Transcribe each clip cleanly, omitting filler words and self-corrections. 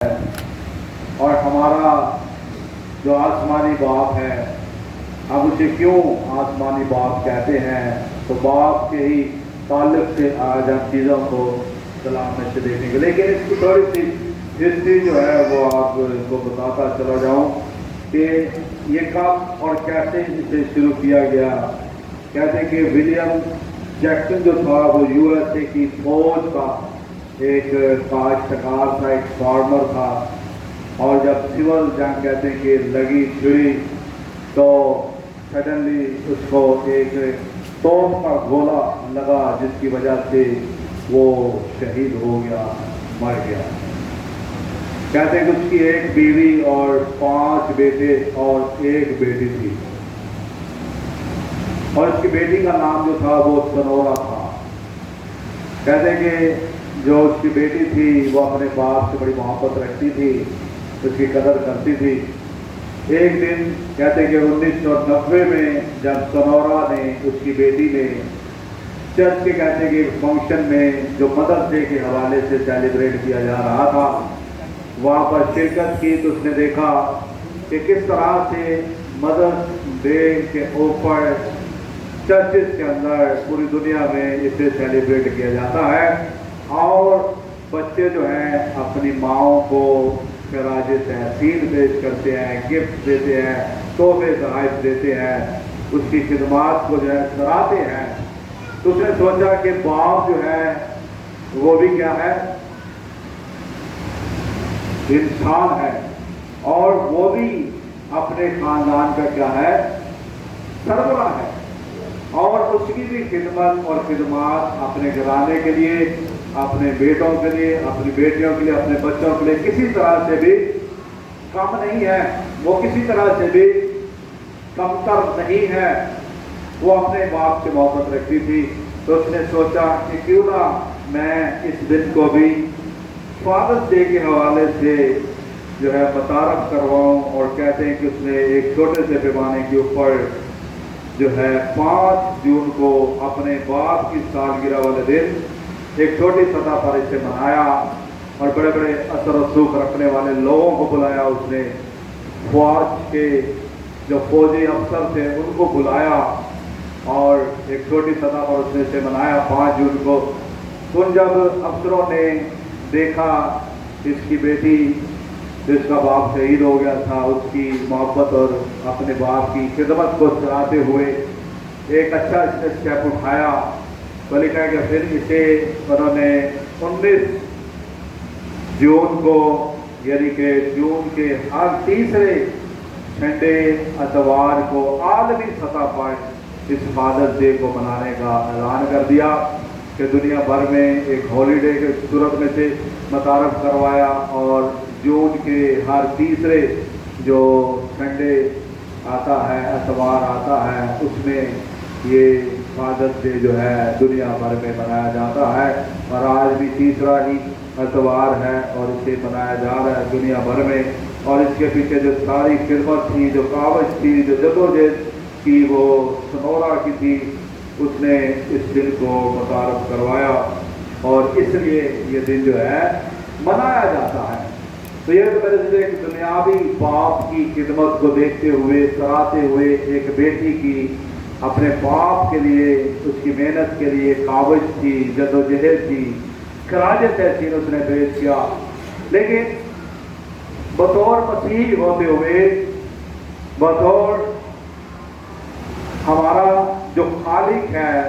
اور ہمارا جو آسمانی باپ ہے، اب اسے کیوں آسمانی باپ کہتے ہیں؟ تو باپ کے ہی تعلق سے آج ہم چیزوں کو سلام میں سے دیکھیں گے، لیکن اس کی تھوڑی سی ہسٹری جو ہے وہ آپ کو بتاتا چلا جاؤں کہ یہ کب اور کیسے اسے شروع کیا گیا۔ کہتے ہیں کہ ولیم جیکسن جو تھا وہ یو ایس اے کی فوج کا ایک کاشتکار تھا، ایک فارمر تھا، اور جب سول جنگ کہتے ہیں کہ لگی چھڑی تو سڈنلی اس کو ایک توپ کا گولا لگا، جس کی وجہ سے وہ شہید ہو گیا، مر گیا۔ کہتے ہیں کہ اس کی ایک بیوی اور 5 بیٹے اور ایک بیٹی تھی، اور اس کی بیٹی کا نام جو تھا وہ سنورا تھا۔ کہتے ہیں کہ جو اس کی بیٹی تھی وہ اپنے باپ سے بڑی محبت رکھتی تھی، اس کی قدر کرتی تھی۔ ایک دن کہتے ہیں کہ 1990 میں جب سنورا نے، اس کی بیٹی نے، چرچ کے کہتے ہیں کہ ایک فنکشن میں جو مدرس ڈے کے حوالے سے سیلیبریٹ کیا جا رہا تھا، وہاں پر شرکت کی، تو اس نے دیکھا کہ کس طرح سے مدرس ڈے کے اوپر چرچز کے اندر پوری دنیا میں اسے سیلیبریٹ کیا جاتا ہے، اور بچے جو ہیں اپنی ماؤں کو خراج تحسین پیش کرتے ہیں، گفٹ دیتے ہیں، تحفے تحائف دیتے ہیں، اس کی خدمات کو جو ہے سراہتے ہیں۔ تو اس نے سوچا کہ باپ جو ہے وہ بھی کیا ہے، انسان ہے، اور وہ بھی اپنے خاندان کا کیا ہے، سربراہ ہے، اور اس کی بھی خدمت اور خدمات اپنے گھرانے کے لیے، اپنے بیٹوں کے لیے، اپنی بیٹیوں کے لیے، اپنے بچوں کے لیے کسی طرح سے بھی کم نہیں ہے، وہ کسی طرح سے بھی کمتر نہیں ہے۔ وہ اپنے باپ سے محبت رکھتی تھی، تو اس نے سوچا کہ کیوں نہ میں اس دن کو بھی فادرس ڈے کے حوالے سے جو ہے متعارف کرواؤں۔ اور کہتے ہیں کہ اس نے ایک چھوٹے سے پیمانے کے اوپر جو ہے 5 جون کو اپنے باپ کی سالگرہ والے دن ایک چھوٹی سطح پر اسے منایا، اور بڑے بڑے اثر و رسوخ رکھنے والے لوگوں کو بلایا۔ اس نے فوج کے جو فوجی افسر تھے ان کو بلایا، اور ایک چھوٹی سطح پر اس نے اسے منایا 5 جون کو۔ ان جب افسروں نے دیکھا اس کی بیٹی جس کا باپ شہید ہو گیا تھا، اس کی محبت اور اپنے باپ کی خدمت کو سراہتے ہوئے ایک اچھا اسٹیپ اٹھایا، تو لکھا ہے کہ پھر اسے انہوں نے 19 جون کو، یعنی کہ جون کے ہر تیسرے سنڈے اتوار کو عالمی سطح پر اس فادرس ڈے کو منانے کا اعلان کر دیا، کہ دنیا بھر میں ایک ہالیڈے کے صورت میں سے متعارف کروایا، اور جون کے ہر تیسرے جو سنڈے آتا ہے، اتوار آتا ہے، اس میں یہ فادرس ڈے جو ہے دنیا بھر میں منایا جاتا ہے، اور آج بھی تیسرا ہی اتوار ہے اور اسے منایا جا رہا ہے دنیا بھر میں۔ اور اس کے پیچھے جو ساری خدمت تھی، جو کاوش تھی، جو جدوجہد کی، وہ سنورا کی تھی، اس نے اس دن کو متعارف کروایا، اور اس لیے یہ دن جو ہے منایا جاتا ہے۔ تو یہ تو میرے سے ایک دنیاوی باپ کی خدمت کو دیکھتے ہوئے، سراہتے ہوئے، ایک بیٹی کی اپنے باپ کے لیے، اس کی محنت کے لیے کاوش تھی، جدوجہد تھی، خراج تحسین اس نے پیش کیا۔ لیکن بطور مسیحی ہوتے ہوئے، بطور ہمارا جو خالق ہے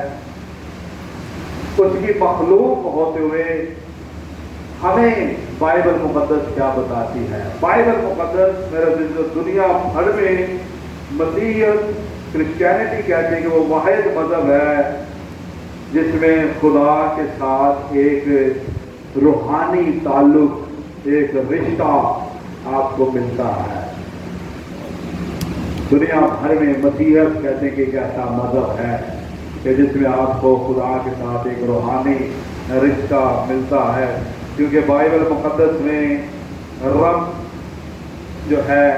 اس کی مخلوق ہوتے ہوئے، ہمیں بائبل مقدس کیا بتاتی ہے؟ بائبل مقدس میرے دنیا بھر میں مسیحیت، کرسچینٹی کہتے ہیں کہ وہ واحد مذہب ہے جس میں خدا کے ساتھ ایک روحانی تعلق، ایک رشتہ آپ کو ملتا ہے۔ دنیا بھر میں مسیحیت کہتے ہیں کہ ایک ایسا مذہب ہے کہ جس میں آپ کو خدا کے ساتھ ایک روحانی رشتہ ملتا ہے، کیونکہ بائبل مقدس میں رب جو ہے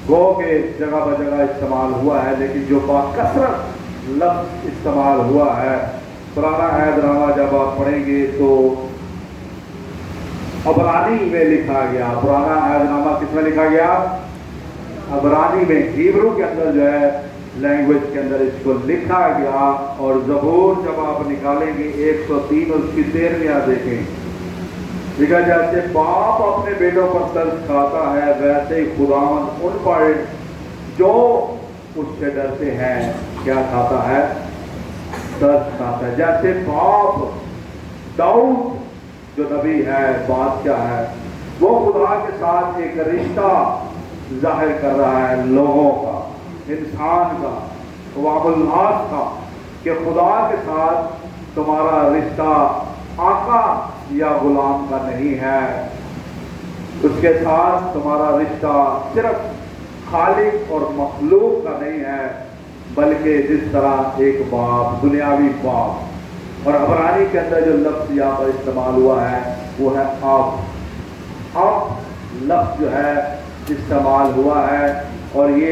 گو کے جگہ بجگہ استعمال ہوا ہے، لیکن جو باکثرت لفظ استعمال ہوا ہے، پرانا عہد نامہ جب آپ پڑھیں گے تو عبرانی میں لکھا گیا. پرانا عہد نامہ کس میں لکھا گیا؟ عبرانی میں. ہیبرو کے اندر جو ہے لینگویج کے اندر اس کو لکھا گیا. اور زبور جب آپ نکالیں گے 103 اور اس کی 13 دیکھیں. ٹھیک ہے، جیسے باپ اپنے بیٹوں پر ترس کھاتا ہے ویسے ہی خداوند ان پر جو اس سے ڈرتے ہیں کیا کھاتا ہے؟ ترس کھاتا ہے. جیسے باپ داؤد جو نبی ہے، بادشاہ ہے، وہ خدا کے ساتھ ایک رشتہ ظاہر کر رہا ہے لوگوں کا، انسان کا، عوام الناس کا، کہ خدا کے ساتھ تمہارا رشتہ آقا یا غلام کا نہیں ہے. اس کے ساتھ تمہارا رشتہ صرف خالق اور مخلوق کا نہیں ہے، بلکہ جس طرح ایک باپ، دنیاوی باپ. اور عبرانی کے اندر جو لفظ یہاں پر استعمال ہوا ہے وہ ہے اب. اب لفظ جو ہے استعمال ہوا ہے، اور یہ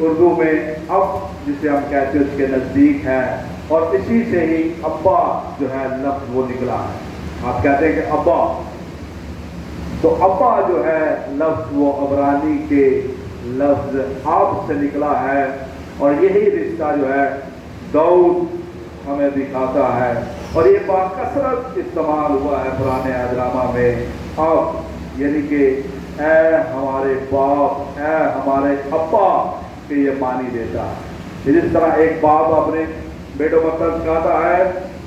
اردو میں اب جسے ہم کہتے ہیں اس کے نزدیک ہے، اور اسی سے ہی ابا جو ہے لفظ وہ نکلا ہے. آپ کہتے ہیں کہ ابا، تو ابا جو ہے لفظ وہ عبرانی کے لفظ اب سے نکلا ہے. اور یہی رشتہ جو ہے داؤد ہمیں دکھاتا ہے، اور یہ باکثرت استعمال ہوا ہے پرانے عہد نامہ میں. اب یعنی کہ اے ہمارے باپ، اے ہمارے ابا کہ یہ معنی دیتا ہے. جس طرح ایک باپ اپنے بیٹوں پر ترس کھاتا ہے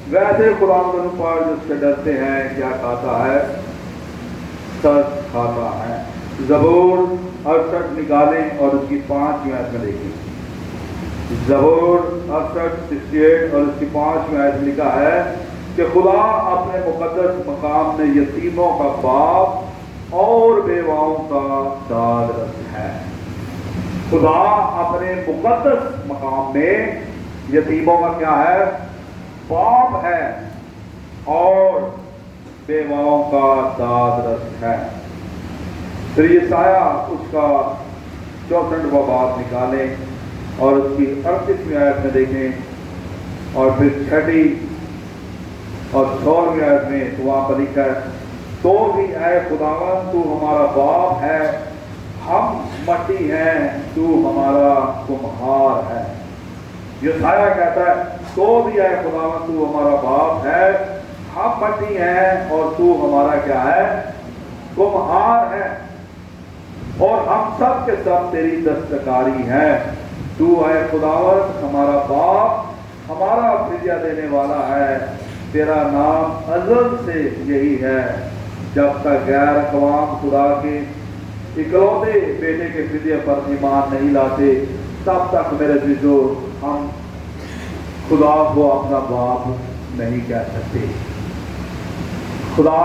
ویسے خدا ان پر جو اس سے ڈرتے ہیں کیا کھاتا ہے؟ ترس کھاتا ہے. زبور 68 نکالیں اور اس کی 5ویں آیت میں دیکھیں. زبور 68 اور اس کی 5ویں آیت میں لکھا ہے کہ خدا اپنے مقدس مقام میں یتیموں کا باپ اور بیواؤں کا داد رس ہے. خدا اپنے مقدس مقام میں یتیموں کا کیا ہے؟ باپ ہے، اور بیواؤں کا داد رس ہے. پھر یہ سایہ اس کا 64واں باب نکالیں اور اس کی 38ویں آیت میں دیکھیں، اور پھر 6 اور 16ویں آیت میں تو وہاں پر لکھا ہے تو بھی اے خداوند تو ہمارا باپ ہے، ہم مٹی ہیں، تو ہمارا کمہار ہے. یہ سایہ کہتا ہے تو بھی اے خداوند تو ہمارا باپ ہے، ہم مٹی ہیں اور تو ہمارا کیا ہے؟ کمہار ہے، اور ہم سب کے سب تیری دستکاری ہیں. تو اے خداوند ہمارا باپ، ہمارا فدیہ دینے والا ہے. تیرا نام ازل سے یہی ہے. جب تک غیر اقوام خدا کے اکلوتے بیٹے کے فدیے پر ایمان نہیں لاتے تب تک میرے عزیزو ہم خدا کو اپنا باپ نہیں کہہ سکتے. خدا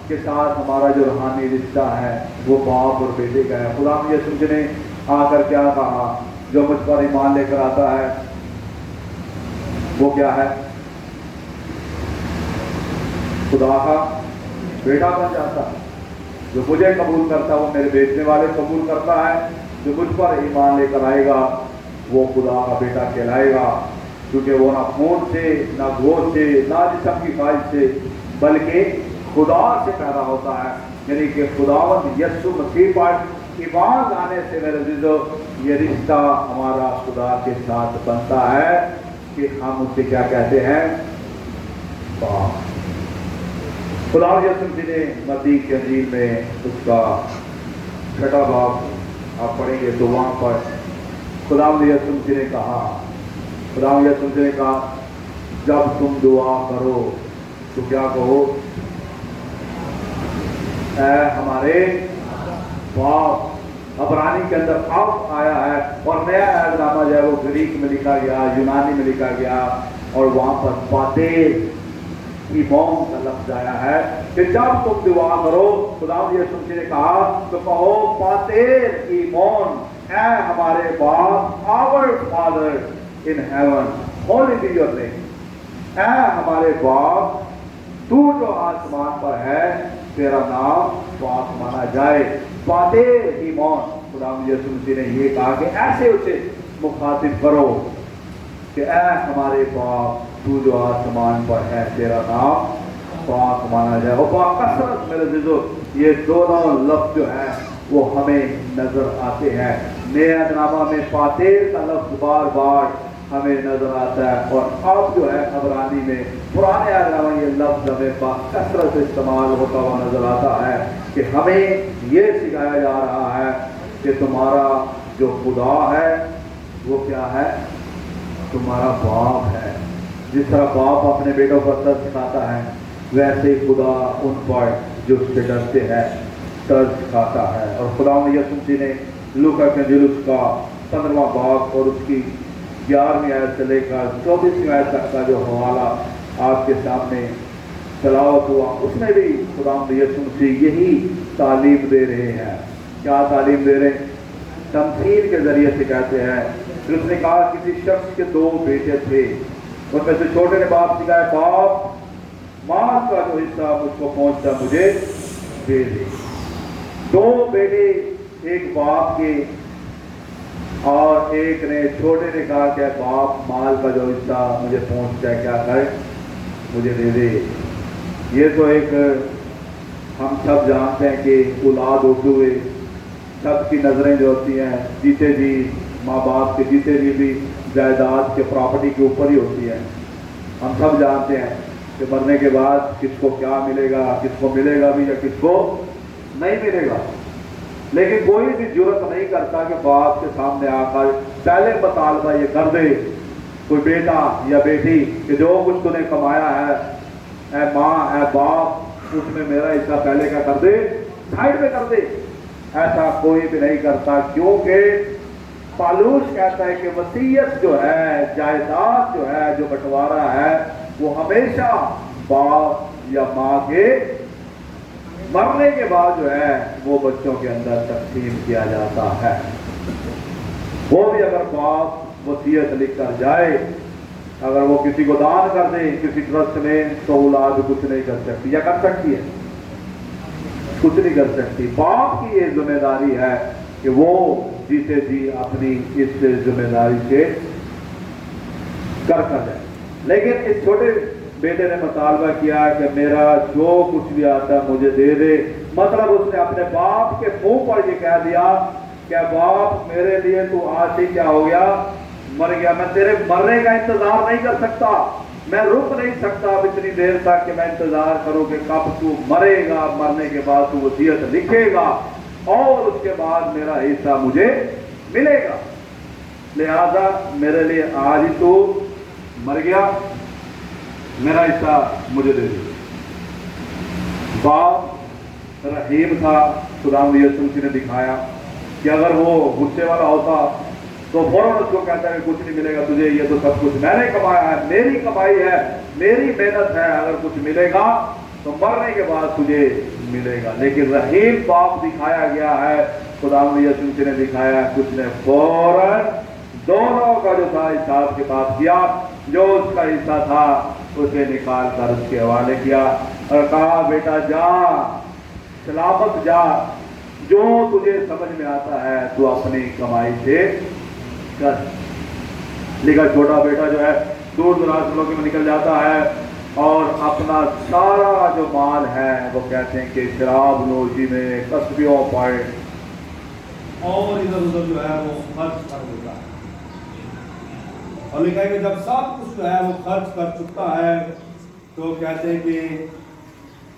کے ساتھ ہمارا جو روحانی رشتہ ہے وہ باپ اور بیٹے کا ہے. خدا نے یسوع نے آ کر کیا کہا؟ جو مجھ پر ایمان لے کر آتا ہے وہ کیا ہے؟ خدا کا بیٹا بن جاتا ہے. جو مجھے قبول کرتا ہے وہ میرے بیچنے والے قبول کرتا ہے. جو مجھ پر ایمان لے کر آئے گا وہ خدا کا بیٹا کہلائے گا، کیونکہ وہ نہ خون سے، نہ گوشت سے، نہ جسم کی خواہش سے، بلکہ خدا سے پیدا ہوتا ہے. یعنی کہ خداوند یسوع مسیح پر ایمان لانے سے میرے عزیزو یہ رشتہ ہمارا خدا کے ساتھ بنتا ہے کہ ہم اسے کیا کہتے ہیں؟ باپ. خدا یسوع مسیح نے متی کی انجیل میں اس کا 6واں باب آپ پڑھیں گے تو وہاں پر خدا یسوع مسیح نے کہا، خدا یسوع مسیح نے کہا جب تم دعا کرو تو کیا کہو؟ اے ہمارے باپ. عبرانی کے اندر اب آیا ہے، اور نیا عہد نامہ جو ہے وہ گریک میں لکھا گیا، یونانی میں لکھا گیا، اور وہاں پر پاتیر ایمون کا لفظ آیا ہے کہ جب تم دعا کرو خدا یسوع مسیح نے کہا تو کہو پاتیر ایمون، اے ہمارے باپ، our Father in heaven, holy be your name. اے ہمارے باپ تو جو آسمان پر ہے تیرا نام پاک مانا جائے. پاتیر ایمون. خدا یسوع مسیح نے یہ کہا کہ ایسے اسے مخاطب کرو کہ اے ہمارے باپ تو جو آسمان پر ہے تیرا نام پاک مانا جائے. اور باکثرت میرے عزیزو یہ دونوں لفظ جو ہیں وہ ہمیں نظر آتے ہیں. نیا نامہ میں فاتیر کا لفظ بار بار ہمیں نظر آتا ہے، اور اب جو ہے عبرانی میں پرانے نامہ یہ لفظ ہمیں کثرت استعمال ہوتا ہوا نظر آتا ہے کہ ہمیں یہ سکھایا جا رہا ہے کہ تمہارا جو خدا ہے وہ کیا ہے؟ تمہارا باپ ہے. جس طرح باپ اپنے بیٹوں پر ترس کھاتا ہے، ویسے ہی خدا ان پر جو اس سے ڈرتے ہیں ترس کھاتا ہے. اور خدا یسوع مسیح نے لوکا کے انجیل کا 15واں باب اور اس کی 11ویں آیت سے لے کر 24ویں آیت تک کا جو حوالہ آپ کے سامنے تلاوت ہوا، اس میں بھی خدا یسوع مسیح یہی تعلیم دے رہے ہیں. کیا تعلیم دے رہے ہیں؟ تمثیل کے ذریعے سے کہتے ہیں. اس نے کہا کسی شخص کے 2 بیٹے تھے، ان میں سے چھوٹے نے باپ سے کہا باپ مال کا جو حصہ مجھ کو پہنچتا مجھے دے دے. 2 بیٹے ایک باپ کے، اور ایک نے چھوٹے نے کہا کہ باپ مال کا جو حصہ مجھے پہنچتا ہے کیا کرے؟ مجھے دے دے. یہ تو ایک ہم سب جانتے ہیں کہ اولاد ہوتے ہوئے سب کی نظریں جو ہوتی ہیں جیتے جی ماں باپ کے جیتے بھی جائیداد کے پراپرٹی کے اوپر ہی ہوتی ہے. ہم سب جانتے ہیں کہ مرنے کے بعد کس کو کیا ملے گا، کس کو ملے گا بھی یا کس کو نہیں ملے گا. لیکن کوئی بھی جرت نہیں کرتا کہ باپ کے سامنے آ کر پہلے مطالبہ یہ کر دے کوئی بیٹا یا بیٹی کہ جو کچھ تو نے کمایا ہے اے ماں اے باپ اس میں میرا حصہ پہلے کیا کر دے، سائڈ میں کر دے. ایسا کوئی بھی نہیں کرتا، کیونکہ پالوس کہتا ہے کہ وصیت جو ہے، جائیداد جو ہے، جو بٹوارا ہے، وہ ہمیشہ باپ یا ماں کے مرنے کے بعد جو ہے وہ بچوں کے اندر تقسیم کیا جاتا ہے. وہ بھی اگر باپ وصیت لکھ کر جائے، اگر وہ کسی کو دان کر دے کسی ٹرسٹ میں، تو اولاد کچھ نہیں کر سکتی یا کر سکتی ہے؟ کچھ نہیں کر سکتی. باپ کی یہ ذمہ داری ہے کہ وہ جیتے جی اپنی اس ذمہ داری سے کر جائے. لیکن اس چھوٹے بیٹے نے مطالبہ کیا کہ میرا جو کچھ بھی آتا ہے مجھے دے دے. مطلب اس نے اپنے باپ کے منہ پر یہ کہہ دیا کہ باپ میرے لیے تو آج ہی کیا ہو گیا، مر گیا. میں تیرے مرنے کا انتظار نہیں کر سکتا، میں رک نہیں سکتا اب اتنی دیر تک کہ میں انتظار کروں کہ کب تو مرے گا. مرنے کے بعد تو وصیت لکھے گا اور اس کے بعد میرا حصہ مجھے ملے گا. لہذا میرے لیے آج ہی تو مر گیا، میرا حصہ مجھے دے دے. باپ رحیم تھا. خدا یسوع مسیح نے دکھایا کہ اگر وہ غصے والا ہوتا تو فوراً اس کو کہتا ہے کہ کچھ نہیں ملے گا تجھے، یہ تو سب کچھ میں نے کمایا ہے، میری کمائی ہے، میری محنت ہے، اگر کچھ ملے گا تو مرنے کے بعد تجھے ملے گا. لیکن رحیم باپ دکھایا گیا ہے. خدا یسوع مسیح نے دکھایا ہے کچھ نے فوراً دونوں کا جو تھا حساب کتاب کیا، جو اس کا حصہ تھا اسے نکال کر اس کے حوالے کیا اور کہا بیٹا جا، سلامت جا، جو تجھے سمجھ میں آتا ہے تو اپنی کمائی سے کر. لیکن چھوٹا بیٹا جو ہے دور دراز ملکوں میں نکل جاتا ہے اور اپنا سارا جو مال ہے وہ کہتے ہیں کہ شراب نوشی میں، کسبیوں پر اور ادھر ادھر جو ہے وہ خرچ کر دیتا ہے. اور لکھا ہے کہ جب سب کچھ جو ہے وہ خرچ کر چکا ہے تو کہتے ہیں کہ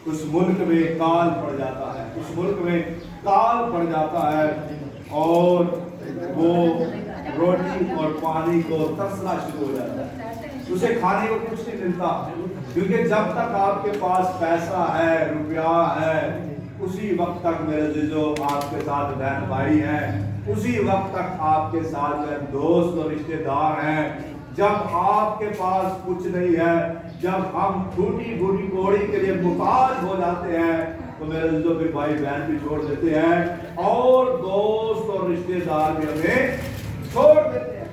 اس ملک میں کال پڑ جاتا ہے، اس ملک میں کال پڑ جاتا ہے اور وہ روٹی اور پانی کو ترسنا شروع ہو جاتا ہے. اسے کھانے کو کچھ نہیں ملتا، کیونکہ جب تک آپ کے پاس پیسہ ہے، روپیہ ہے، اسی وقت تک میرے عزیزو آپ کے ساتھ بہن بھائی ہیں، اسی وقت تک آپ کے ساتھ دوست اور رشتے دار ہیں. جب آپ کے پاس کچھ نہیں ہے، جب ہم ٹوٹی پھوٹی کوڑی کے لیے محتاج ہو جاتے ہیں تو میرے عزیزو پھر بھائی بہن بھی چھوڑ دیتے ہیں اور دوست اور رشتے دار بھی ہمیں چھوڑ دیتے ہیں.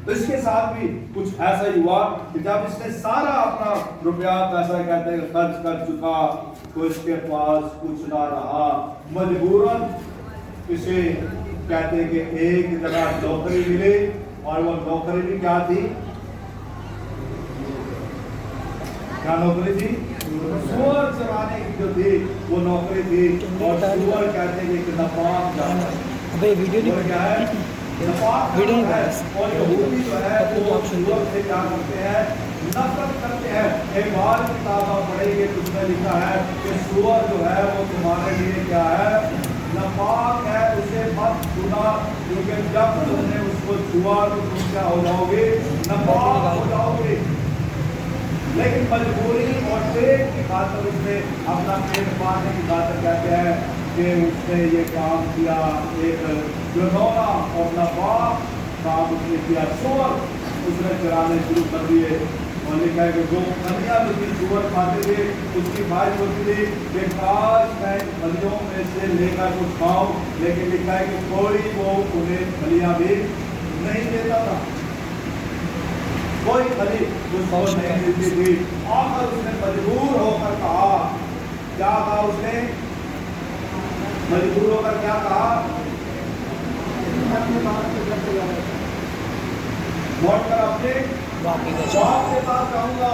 تو اس کے ساتھ بھی کچھ ایسا ہی ہوا کہ جب اس نے سارا اپنا روپیہ پیسہ کہتے ہیں خرچ کر چکا تو اس کے پاس کچھ نہ رہا. مجبوراً اسے کہتے ہیں کہ ایک جگہ نوکری ملی اور وہ نوکری بھی کیا تھی؟ کیا نوکری تھی؟ सुअर चराने की जो थी वो नौकरी थी, और सुअर कहते हैं कि नापाक जानवर। अबे वीडियो सुअर नहीं क्या है? नापाक वीडियो नहीं जानवर है। बना। और यहूदी जो है वो सुअर से क्या करते हैं? नफरत करते हैं। एक बार किताब आप पढ़ेंगे तो उसमें लिखा है कि सुअर जो है वो तुम्हारे लिए क्या है? नापाक है, उसे मत छूना, क्योंकि जब तुमने उसको छुआ तो तुम क्या हो जाओगे? नापाक हो जाओगे। लेकिन मजबूरी और पेट की खातर उसने अपना पेट पालने की खातर कहते हैं कि उसने ये काम किया, एक घिनौना और नापाक काम उसने किया। सुअर उसने चराने शुरू कर दिए, और लिखा है कि जो फलियाँ जो थी सुअर खाते थे उसकी ख्वाहिश होती थी कि काश मैं फलियों में से लेकर कुछ खाऊं, लेकिन लिखा है कि कोई वो उन्हें फलियाँ भी नहीं देता था, कोई फली जो समझ नहीं मिलती थी। आखिर उसने मजबूर होकर कहा, क्या कहा उसने? मजबूर होकर क्या कहा? लौट कर अपने बाप के पास जाऊंगा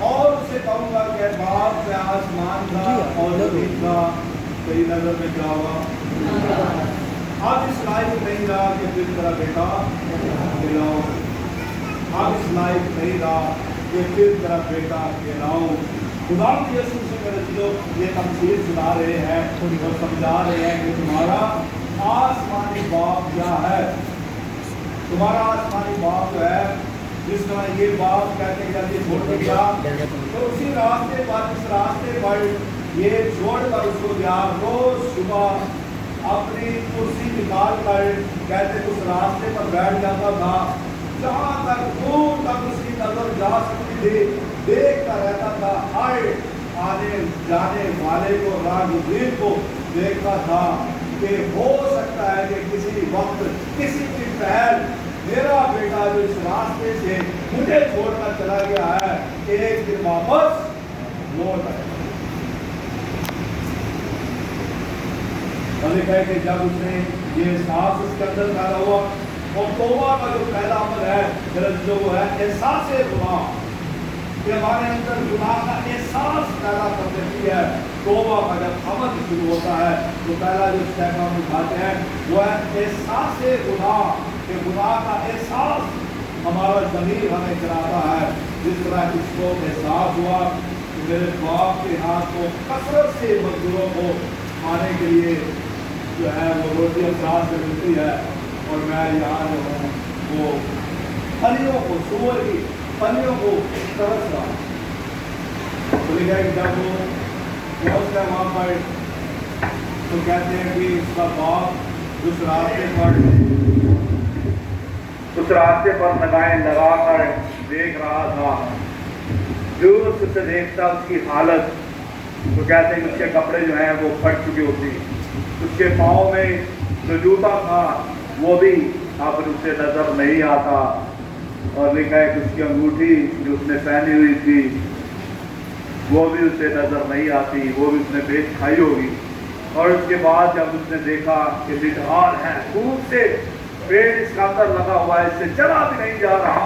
और उससे कहूंगा कि बाप से आसमान का और जमीन का तेरी नजर में क्या होगा? अब इस लायक नहीं रहा कि फिर तेरा बेटा खिलाओ, अब इस लायक नहीं रहा कि फिर तेरा बेटा खिलाओ। खुदा यीशु से मेरे दिलो ये तमसील सुना रहे हैं और समझा रहे हैं कि तुम्हारा आसमानी बाप क्या है। तुम्हारा आसमानी बाप जो है, जिस तरह ये बाप कहते कहते छोड़ के गया, तो उसी रास्ते पर, इस रास्ते पर ये छोड़कर उसको गया। रोज सुबह अपनी कुर्सी निकाल कर कहते उस रास्ते पर बैठ जाता था, जहाँ तक दूर तक उसकी नजर जा सकती थी, देखता रहता था। हर आने जाने वाले को, राहगीर को देखता था कि हो सकता है कि किसी वक्त, किसी की पहल मेरा बेटा जो इस रास्ते से मुझे छोड़कर चला गया है, एक दिन वापस लौट आएगा। लिखा है कि जब उसने ये सांस उसके अंदर पैदा हुआ, और तौबा का जो पहला अमल है जो वो है एहसास गुनाह, कि हमारे अंदर गुनाह का एहसास पैदा कर देती है। तौबा का जब अमल शुरू होता है तो पहला जो स्टेप हम उठाते हैं वो है एहसास गुनाह, कि गुनाह का एहसास हमारा ज़मीर हमें कराता है। जिस तरह इसको एहसास हुआ कि मेरे बाप के हाथ को कसरत से मजदूरों को खाने के लिए जो है वो रोटी अफसास से मिलती है, और मैं यहाँ जो हूँ वो फलियों को, सुअर की फलियों को तरस रहा। तो लिखा है कि जब वो पहुँचता है वहाँ पर तो कहते हैं कि उसका बाप उस रास्ते पर निगाहें लगाकर देख रहा था। जो उससे देखता उसकी हालत, तो कहते हैं कि उसके कपड़े जो हैं वो फट चुके होती, उसके पाँव में जो जूता था वो भी अब उसे नजर नहीं आता, और लिखा है कि उसकी अंगूठी जो उसने पहनी हुई थी वो भी उसे नजर नहीं आती, वो भी उसने बेच खाई होगी। और उसके बाद जब उसने देखा कि निढाल है, खूब से पेड़ इसका अंदर लगा हुआ है, इससे चला भी नहीं जा रहा,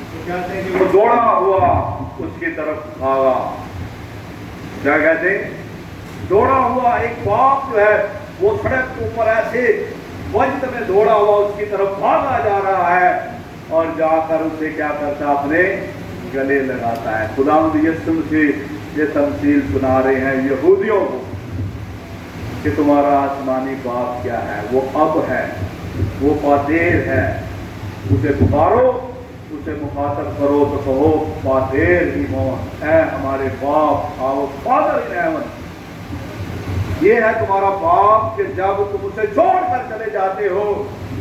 तो कहते हैं कि वो दौड़ा हुआ उसकी तरफ भागा। क्या कहते हैं? दौड़ा हुआ एक बाप जो है वो सड़क के ऊपर ऐसे वजद में दौड़ा हुआ उसकी तरफ भागा जा रहा है, और जाकर उसे क्या करता? अपने गले लगाता है। खुदावंद यीशु मसीह ये तमसील सुना रहे हैं यहूदियों को कि तुम्हारा आसमानी बाप क्या है? वो अब है, वो पादेर है, उसे पुकारो, उसे मुखातब करो तो कहो पादेर ईमान, ऐ हमारे बाप, आओ फादर इन हेवन। ये है तुम्हारा बाप कि जब तुम उसे छोड़ कर चले जाते हो,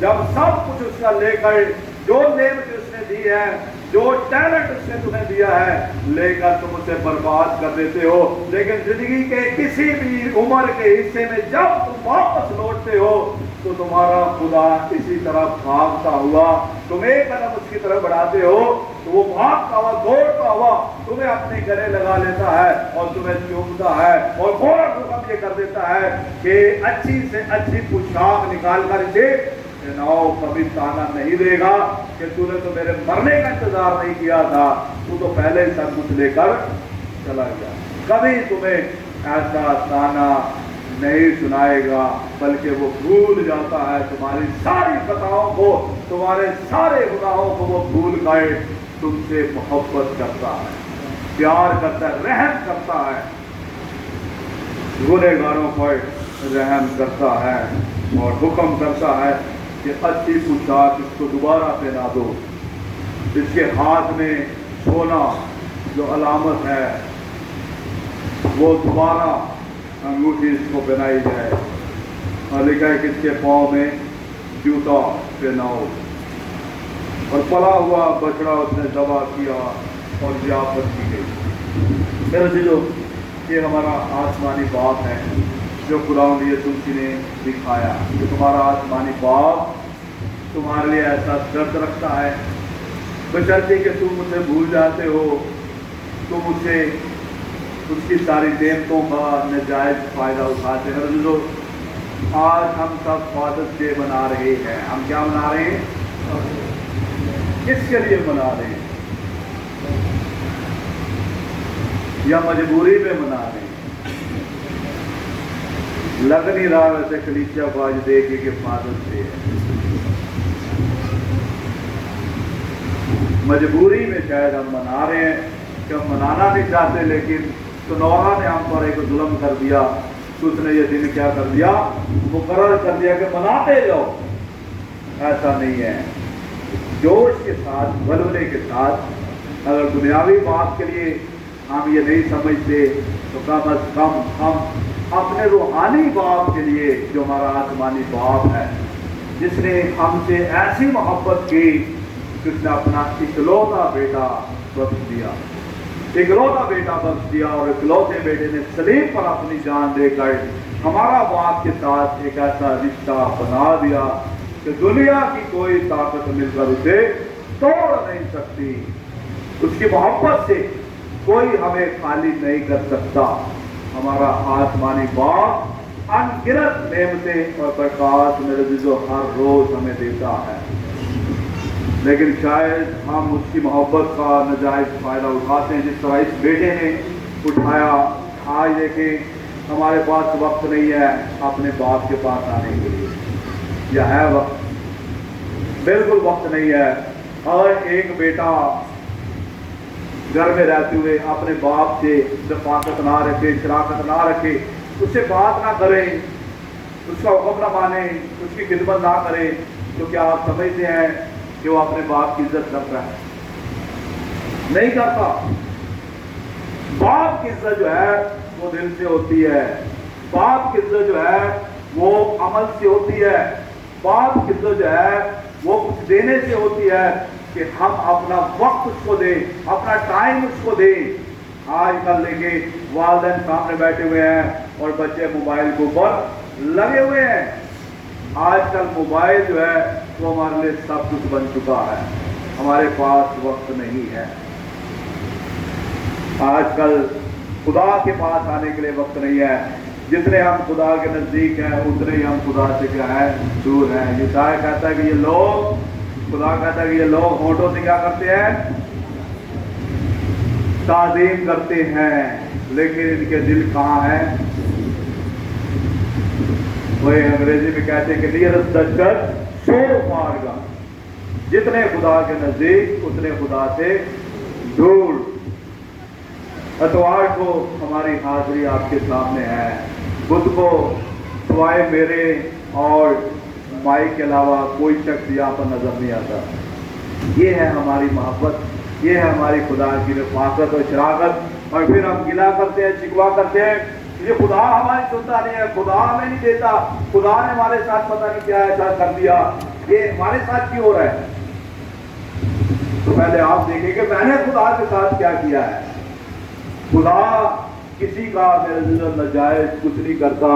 जब सब कुछ उसका लेकर, जो नेमत उसने दी है, जो टैलेंट उसने तुम्हें दिया है, लेकर तुम उसे बर्बाद कर देते हो। लेकिन जिंदगी के किसी भी उम्र के हिस्से में जब तुम वापस लौटते हो तो तुम्हारा खुदा इसी तरह भागता हुआ, तुम एक कदम उसकी तरफ बढ़ाते हो तो वो भागता हुआ, दौड़ता हुआ तुम्हें अपने गले लगा लेता है और तुम्हें चूमता है, और फौरन हुक्म ये कर देता है कि अच्छी से अच्छी पोशाक निकाल कर इसे नाओ, कभी ताना नहीं देगा कि तूने तो मेरे मरने का इंतजार नहीं किया था, तू तो पहले ही सब कुछ लेकर चला गया। कभी तुम्हें ऐसा ताना नहीं सुनाएगा, बल्कि वो भूल जाता है तुम्हारी सारी खताओं को, तुम्हारे सारे गुनाहों को वो भूल गए, तुमसे मोहब्बत करता है, प्यार करता है, रहम करता है, गुनहगारों पर रहम करता है और हुक्म करता है कि अच्छी पोशाक इसको दोबारा पहना दो, इसके हाथ में सोना जो अलामत है वो दोबारा अंगूठी इसको पहनाई जाए, और लिखा है कि इसके पाँव में जूता पहनाओ, और पला हुआ बछड़ा उसने दबा किया और जियाफत की गई। मेरे चीजों, ये हमारा आसमानी बाप है जो कुरान यीशु ने दिखाया कि तुम्हारा आसमानी बाप तुम्हारे लिए ऐसा दर्द रखता है, बशर्ते कि तुम उसे भूल जाते हो, तुम उसे उसकी सारी नेमतों का नाजायज फ़ायदा उठाते हैं। जो आज हम सब फादर्स डे मना रहे हैं, हम क्या मना रहे हैं? किसके लिए मना रहे हैं? या मजबूरी में मना रहे हैं? लग नहीं रहा वैसे कलीसिया को आज देखे कि फादर्स डे है। मजबूरी में शायद हम मना रहे हैं कि हम मनाना नहीं चाहते, लेकिन सुनौरा ने हम पर एक जुल्म कर दिया, तो उसने ये दिन क्या कर दिया, मुकर्रर कर दिया कि मनाते जाओ। ऐसा नहीं है, जोश के साथ, बलवले के साथ। अगर दुनियावी बात के लिए हम ये नहीं समझते तो कम अज कम हम अपने रूहानी बाप के लिए, जो हमारा आसमानी बाप है, जिसने हमसे ऐसी मोहब्बत की कि उसने अपना इकलौता बेटा बख्श दिया, इकलौता बेटा बख्श दिया, और इकलौते बेटे ने सलीब पर अपनी जान देकर हमारा बाप के साथ एक ऐसा रिश्ता बना दिया कि दुनिया की कोई ताकत मिलकर उसे तोड़ नहीं सकती। उसकी मोहब्बत से कोई हमें खाली नहीं कर सकता। हमारा आसमानी बाप अनगिनत नेमतें और प्रकाश मेरे जो हर रोज हमें देता है, लेकिन शायद हम उसकी मोहब्बत का नाजायज फ़ायदा उठाते हैं, जिस तरह इस बेटे ने उठाया। आज देखें, हमारे पास वक्त नहीं है अपने बाप के पास आने के लिए, या है वक्त? बिल्कुल वक्त नहीं है। और एक बेटा घर में रहते हुए अपने बाप से शफाकत ना रखे, शराकत ना रखे, उससे बात ना करे, उसका हुक्म ना माने, उसकी खिदमत ना करे, तो क्या आप समझते हैं कि वो अपने बाप की इज्जत करता है? नहीं करता। बाप की इज्जत जो है वो दिल से होती है, बाप की इज्जत जो है वो अमल से होती है, बाप की इज्जत जो है वो कुछ देने से होती है कि हम अपना वक्त उसको दें, अपना टाइम उसको दें। आजकल लेके वालिदैन सामने बैठे हुए हैं और बच्चे मोबाइल के ऊपर लगे हुए हैं। आजकल मोबाइल जो है वो हमारे लिए सब कुछ बन चुका है, हमारे पास वक्त नहीं है। आजकल खुदा के पास आने के लिए वक्त नहीं है। जितने हम खुदा के नजदीक हैं उतने ही हम खुदा से क्या है, दूर हैं। ये शायद कहता है कि ये लोग, खुदा कहता है कि ये लोग होठों से क्या करते हैं, ताज़ीम करते हैं, लेकिन इनके दिल कहाँ है? वही अंग्रेजी में कहते हैं कि nearest the church so far gone. जितने खुदा के नजदीक उतने खुदा से दूर। इतवार को हमारी हाजिरी आपके सामने है। बुध को सिवाय मेरे और माई के अलावा कोई शख्स यहाँ पर नजर नहीं आता। ये है हमारी मोहब्बत, ये है हमारी खुदा की रफ़ाकत और शराकत। और फिर हम गिला करते हैं, शिकवा करते हैं, ये खुदा हमारी सुनता नहीं है, खुदा हमें नहीं देता, खुदा ने हमारे साथ पता नहीं क्या ऐसा कर दिया, ये हमारे साथ क्यों हो रहा है? तो पहले आप देखें कि मैंने खुदा के साथ क्या किया है। खुदा किसी का नाजायज कुछ नहीं करता।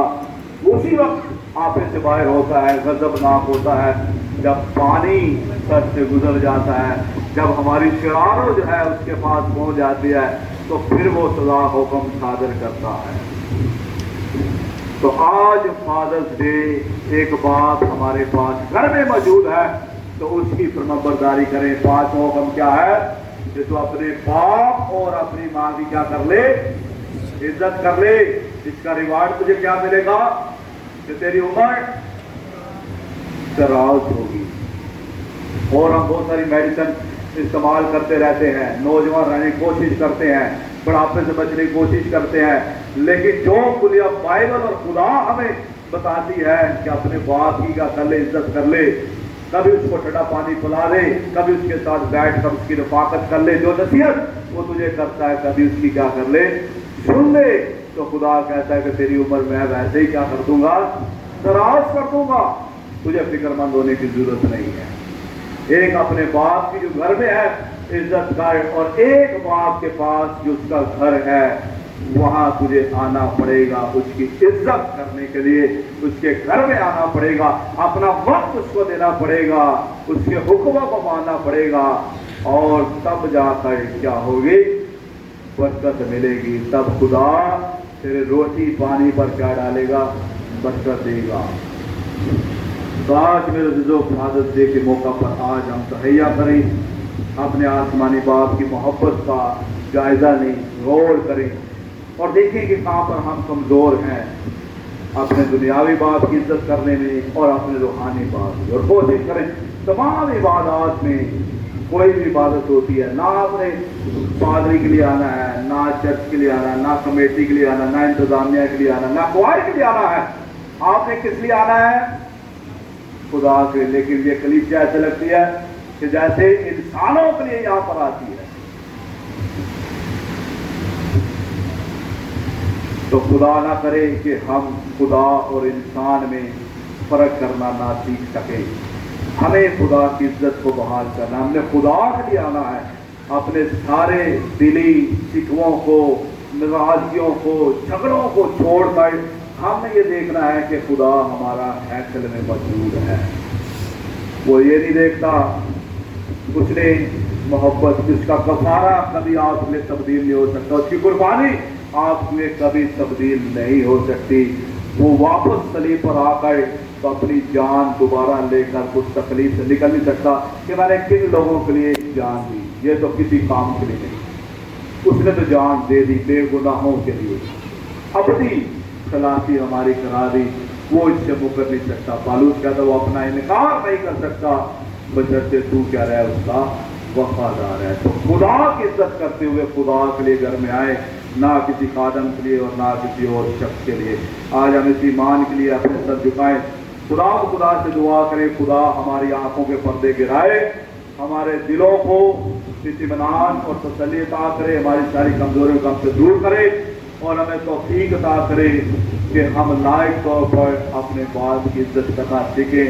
उसी वक्त आपे से बाहर होता है, गजबनाक होता है, जब पानी सर से गुजर जाता है, जब हमारी शरारो जो है उसके पास पहुंच जाती है, तो फिर वो सजा हुक्म सादर करता है। तो आज फादर्स डे, एक बाप हमारे पास घर में मौजूद है तो उसकी फरमाबरदारी करें। 5 हुक्म क्या है कि तो अपने बाप और अपनी माँ की क्या कर ले, इज्जत कर ले, इसका रिवार्ड तुझे क्या मिलेगा कि तेरी उम्र दराज होगी। और हम बहुत सारी मेडिसिन इस्तेमाल करते रहते हैं, नौजवान रहने की कोशिश करते हैं, बुढ़ापे से बचने की कोशिश करते हैं, लेकिन जो खुलिया बाइबल और खुदा हमें बताती है कि अपने बाप की क्या कर ले, इज्जत कर ले, कभी उसको ठंडा पानी पिला दे, कभी उसके साथ बैठ कर उसकी रफाकत कर ले, जो नसीहत वो तुझे करता है कभी उसकी क्या कर ले, सुन ले, तो खुदा कहता है कि तेरी उम्र मैं वैसे ही क्या कर दूंगा, दराज कर दूंगा, तुझे फिक्रमंद होने की जरूरत नहीं है। एक अपने बाप की जो घर में है इज्जत कर, और एक बाप के पास जो उसका घर है वहां तुझे आना पड़ेगा, उसकी इज्जत करने के लिए उसके घर में आना पड़ेगा, अपना वक्त उसको देना पड़ेगा, उसके हुक्मों को मानना पड़ेगा, और तब जाकर क्या होगी, बरकत मिलेगी। तब खुदा तेरे रोटी पानी पर क्या डालेगा, बरकत देगा। तो आज मेरे अज़ीज़ों, फादर्स डे के मौका पर आज हम तहैया करें, अपने आसमानी बाप की मोहब्बत का जायजा लें, गौर करें और देखें कि कहाँ पर हम कमज़ोर हैं अपने दुनियावी बाप की इज्जत करने में और अपने रूहानी बाप की, और कोशिश करें तमाम इबादत में, कोई भी इबादत होती है, ना अपने पादरी के लिए आना है, ना चर्च के लिए आना है, ना कमेटी के लिए आना, ना इंतजामिया के लिए आना, ना क्वायर के लिए आना है, आपने किस लिए आना है, खुदा के। लेकिन ये कलीसिया ऐसे लगती है कि जैसे इंसानों के लिए यहाँ पर आती है। तो खुदा ना करे कि हम खुदा और इंसान में फर्क करना ना सीख सके। हमें खुदा की इज्जत को बहाल करना, हमने खुदा के लिए आना है, अपने सारे दिली शिकवों को, नाराजगियों को, झगड़ों को छोड़कर हमने ये देखना है कि खुदा हमारा हैकल में मौजूद है। वो ये नहीं देखता उसने मोहब्बत, जिसका कफारा कभी आप में तब्दील नहीं हो सकता, उसकी कुर्बानी आप में कभी तब्दील नहीं हो सकती। वो वापस सलीब पर आकर तो अपनी जान दोबारा लेकर उस तकलीफ से निकल नहीं सकता कि मैंने किन लोगों के लिए जान दी, ये तो किसी काम के लिए नहीं, उसने तो जान दे दी बेगुनाहों के लिए, अपनी खलासी हमारी करा दी, वो इससे मुकर नहीं सकता। पालूस कहता वो अपना इनकार नहीं कर सकता, बशर्ते तू क्या रहा है उसका वफादार है। तो खुदा की इज्जत करते हुए खुदा के लिए घर में आए, ना किसी खादम के लिए और ना किसी और शख्स के लिए। आज हम इस ईमान के लिए अपने सर झुकाएं, खुदा से दुआ करें, खुदा हमारी आंखों के पर्दे गिराए, हमारे दिलों को इत्मीनान और तसल्ली अता करे, हमारी सारी कमजोरियों को हमसे दूर करे और हमें तौफीक अता करे कि हम लायक तौर पर अपने बाप की इज्जत करना सीखें,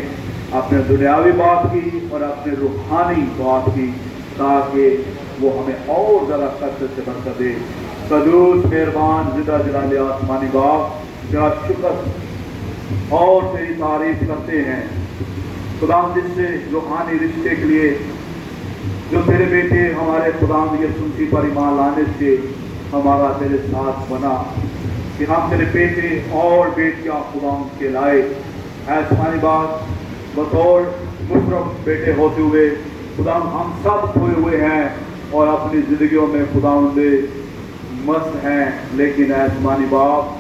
अपने दुनियावी बाप की और अपने रूहानी बाप की, ताकि वो हमें और ज़रा कसरत से बरकत दे। कदूस मेहरबान जिंदा जलाले आसमानी बाप, तेरा शुक्र और तेरी तारीफ करते हैं खुदा, जिससे रूहानी रिश्ते के लिए जो तेरे बेटे हमारे खुदा यसुमसी पर ईमान लाने से हमारा तेरे साथ बना, कि हम तेरे बेटे और बेटियां खुदा के लाए। आसमानी बाप, बतौर मुशर्रफ बेटे होते हुए खुदा हम सब खोए हुए हैं और अपनी जिंदगियों में खुदा मस्त हैं, लेकिन आसमानी बाप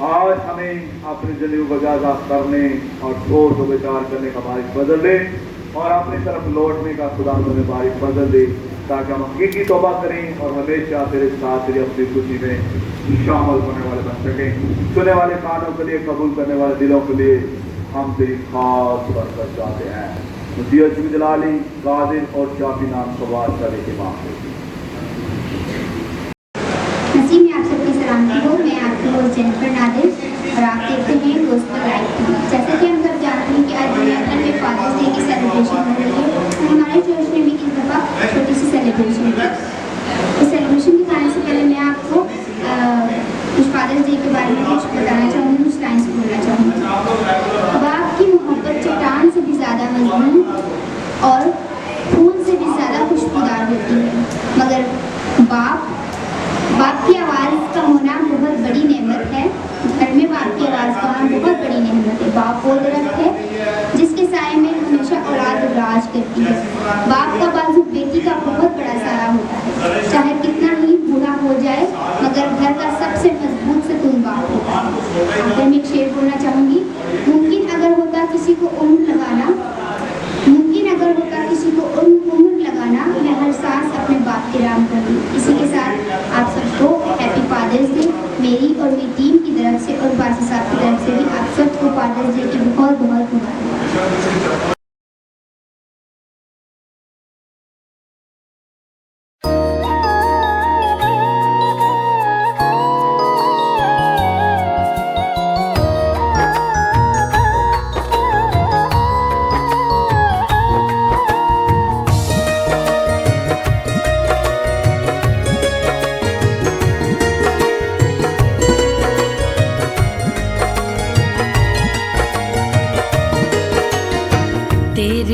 आज हमें अपनी जिंदगी को जायजा करने और सोच और विचार करने का बारिश बदल दे और अपनी तरफ लौटने का खुदा हमें बारिश बदल दे, ताकि हम हकीकी तौबा करें और हमेशा तेरे साथ तेरी अपनी खुशी में शामिल होने वाले बन सकें। सुनने वाले कानों के लिए, कबूल करने वाले दिलों के लिए हम तेरी खास बरकत चाहते हैं। मुझे जलाली कादिर और शाफी नाम को बात करने के मामले नसीब में आप सबकी सलामती हो। मैं आपकी होस्ट जेनिफर नादिर और आप देखते हैं गोस्पेल लाइव टीवी। जैसा कि हम सब जानते हैं कि आज दुनिया भर में फादर्स डे की सेलिब्रेशन हो रही है, तो हमारे चर्च में भी इस दफ़ा छोटी सी सेलिब्रेशन है। इस सेलिब्रेशन के आने से पहले मैं आपको कुछ फादर्स डे के बारे में कुछ बताना चाहूँगी, कुछ लाइन्स बोलना चाहूँगी। बाप की मोहब्बत चट्टान से भी ज़्यादा मजबूत और खून से भी ज़्यादा खुशबूदार होती है, मगर बाप की आवाज़ का होना बहुत बड़ी नेमत है। घर में बाप की आवाज़ का होना बहुत बड़ी नेमत है। बाप वो दरख्त है जिसके साए में हमेशा औलाद राज करती है। बाप का बाजू बेटी का बहुत बड़ा सहारा होता है, चाहे कितना ही बूढ़ा हो जाए, मगर घर का सबसे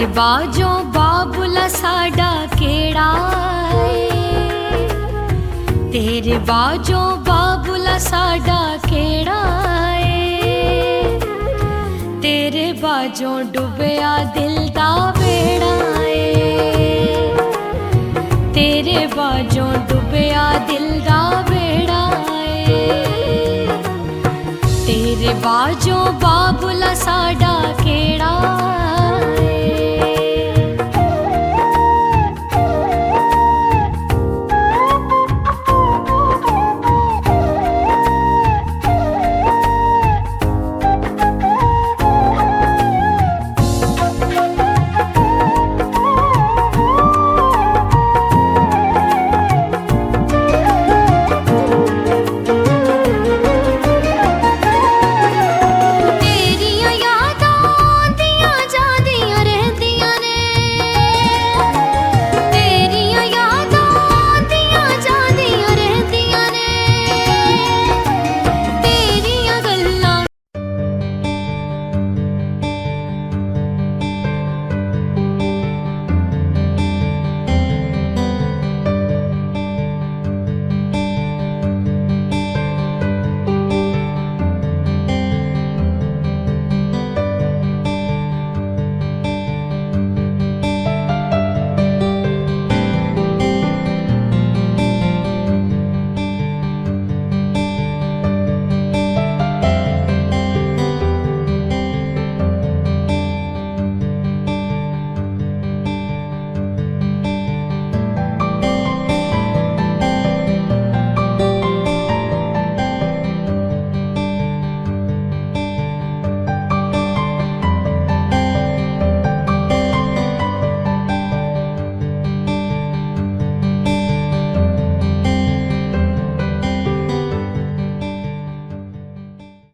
तेरे बाजों बाबुला साडा केड़ा है, तेरे बाजों बाबुला साडा केड़ा है, तेरे बाजों डुबया दिल दा बेड़ा है, तेरे बाजों डुबया दिल दा बेड़ा है, तेरे बाजों बाबुला साडा केड़ा